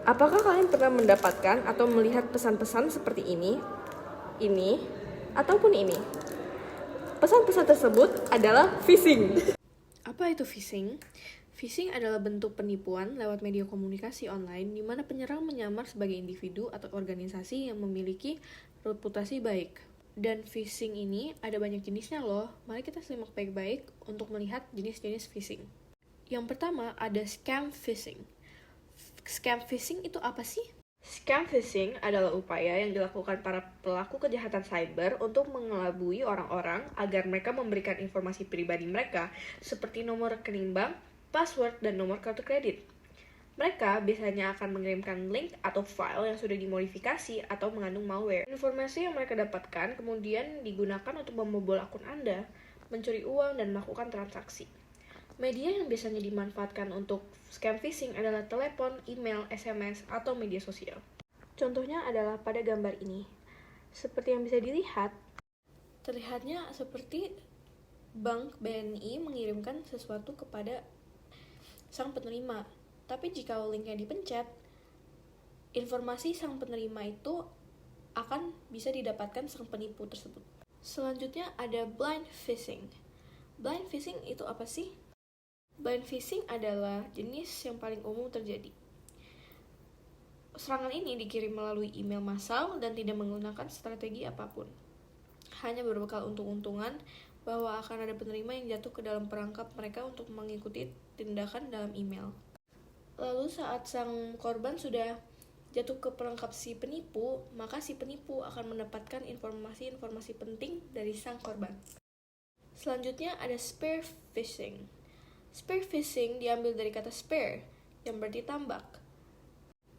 Apakah kalian pernah mendapatkan atau melihat pesan-pesan seperti ini, ataupun ini? Pesan-pesan tersebut adalah phishing. Apa itu phishing? Phishing adalah bentuk penipuan lewat media komunikasi online di mana penyerang menyamar sebagai individu atau organisasi yang memiliki reputasi baik. Dan phishing ini ada banyak jenisnya loh. Mari kita simak baik-baik untuk melihat jenis-jenis phishing. Yang pertama ada scam phishing. Scam phishing itu apa sih? Scam phishing adalah upaya yang dilakukan para pelaku kejahatan cyber untuk mengelabui orang-orang agar mereka memberikan informasi pribadi mereka seperti nomor rekening bank, password, dan nomor kartu kredit. Mereka biasanya akan mengirimkan link atau file yang sudah dimodifikasi atau mengandung malware. Informasi yang mereka dapatkan kemudian digunakan untuk membobol akun Anda, mencuri uang, dan melakukan transaksi. Media yang biasanya dimanfaatkan untuk scam phishing adalah telepon, email, SMS, atau media sosial. Contohnya adalah pada gambar ini. Seperti yang bisa dilihat, terlihatnya seperti Bank BNI mengirimkan sesuatu kepada sang penerima. Tapi jika linknya dipencet, informasi sang penerima itu akan bisa didapatkan sang penipu tersebut. Selanjutnya ada blind phishing. Blind phishing itu apa sih? Blind phishing adalah jenis yang paling umum terjadi. Serangan ini dikirim melalui email massal dan tidak menggunakan strategi apapun. Hanya berbekal untung-untungan bahwa akan ada penerima yang jatuh ke dalam perangkap mereka untuk mengikuti tindakan dalam email. Lalu saat sang korban sudah jatuh ke perangkap si penipu, maka si penipu akan mendapatkan informasi-informasi penting dari sang korban. Selanjutnya ada spear phishing. Spear phishing diambil dari kata spare, yang berarti tambak.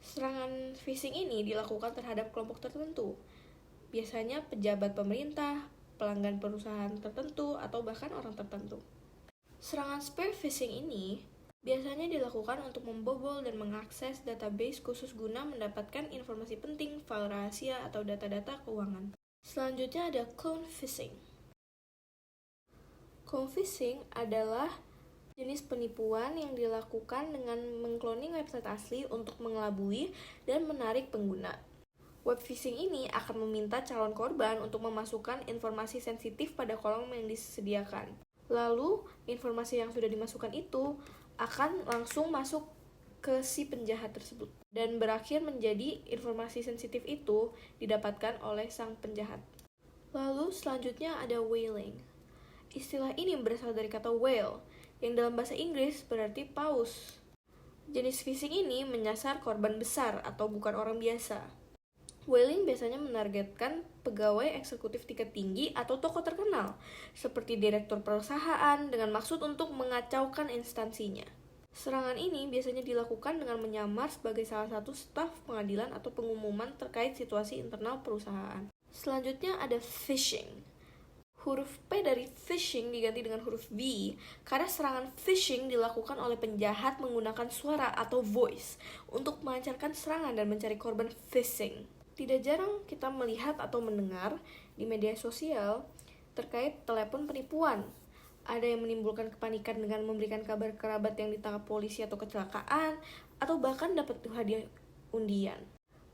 Serangan phishing ini dilakukan terhadap kelompok tertentu, biasanya pejabat pemerintah, pelanggan perusahaan tertentu, atau bahkan orang tertentu. Serangan spear phishing ini biasanya dilakukan untuk membobol dan mengakses database khusus guna mendapatkan informasi penting, file rahasia, atau data-data keuangan. Selanjutnya ada clone phishing. Clone phishing adalah jenis penipuan yang dilakukan dengan mengkloning website asli untuk mengelabui dan menarik pengguna. Web phishing ini akan meminta calon korban untuk memasukkan informasi sensitif pada kolom yang disediakan. Lalu, informasi yang sudah dimasukkan itu akan langsung masuk ke si penjahat tersebut dan berakhir menjadi informasi sensitif itu didapatkan oleh sang penjahat. Lalu selanjutnya ada whaling. Istilah ini berasal dari kata whale yang dalam bahasa Inggris berarti paus. Jenis phishing ini menyasar korban besar atau bukan orang biasa. Whaling biasanya menargetkan pegawai eksekutif tingkat tinggi atau tokoh terkenal, seperti direktur perusahaan dengan maksud untuk mengacaukan instansinya. Serangan ini biasanya dilakukan dengan menyamar sebagai salah satu staf pengadilan atau pengumuman terkait situasi internal perusahaan. Selanjutnya ada phishing. Huruf P dari phishing diganti dengan huruf V karena serangan phishing dilakukan oleh penjahat menggunakan suara atau voice untuk melancarkan serangan dan mencari korban phishing. Tidak jarang kita melihat atau mendengar di media sosial terkait telepon penipuan. Ada yang menimbulkan kepanikan dengan memberikan kabar kerabat yang ditangkap polisi atau kecelakaan, atau bahkan dapat hadiah undian.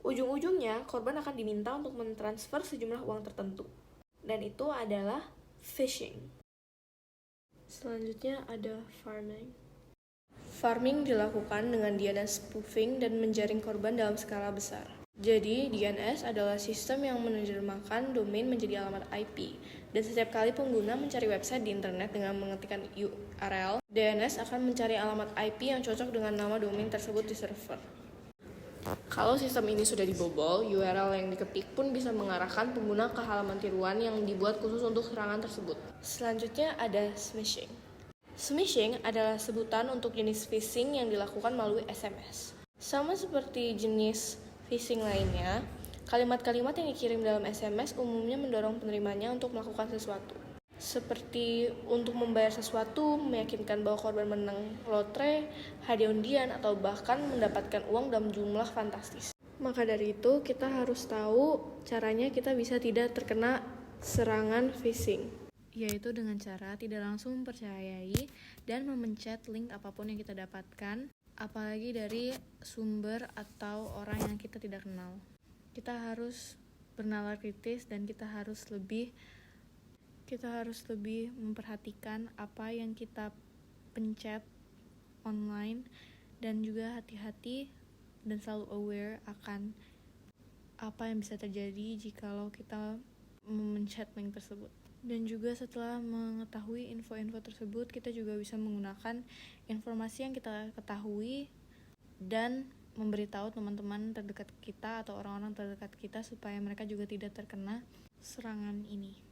Ujung-ujungnya, korban akan diminta untuk mentransfer sejumlah uang tertentu. Dan itu adalah phishing. Selanjutnya ada farming. Farming dilakukan dengan DNS spoofing dan menjaring korban dalam skala besar. Jadi, DNS adalah sistem yang menerjemahkan domain menjadi alamat IP. Dan setiap kali pengguna mencari website di internet dengan mengetikkan URL, DNS akan mencari alamat IP yang cocok dengan nama domain tersebut di server. Kalau sistem ini sudah dibobol, URL yang diketik pun bisa mengarahkan pengguna ke halaman tiruan yang dibuat khusus untuk serangan tersebut. Selanjutnya ada smishing. Smishing adalah sebutan untuk jenis phishing yang dilakukan melalui SMS. Sama seperti jenis phishing lainnya, kalimat-kalimat yang dikirim dalam SMS umumnya mendorong penerimanya untuk melakukan sesuatu. Seperti untuk membayar sesuatu, meyakinkan bahwa korban menang lotre, hadiah undian, atau bahkan mendapatkan uang dalam jumlah fantastis. Maka dari itu, kita harus tahu caranya kita bisa tidak terkena serangan phishing. Yaitu dengan cara tidak langsung mempercayai dan memencet link apapun yang kita dapatkan apalagi dari sumber atau orang yang kita tidak kenal. Kita harus bernalar kritis dan kita harus lebih memperhatikan apa yang kita pencet online, dan juga hati-hati dan selalu aware akan apa yang bisa terjadi jikalau kita memencet link tersebut. Dan juga setelah mengetahui info-info tersebut, kita juga bisa menggunakan informasi yang kita ketahui dan memberitahu teman-teman terdekat kita atau orang-orang terdekat kita supaya mereka juga tidak terkena serangan ini.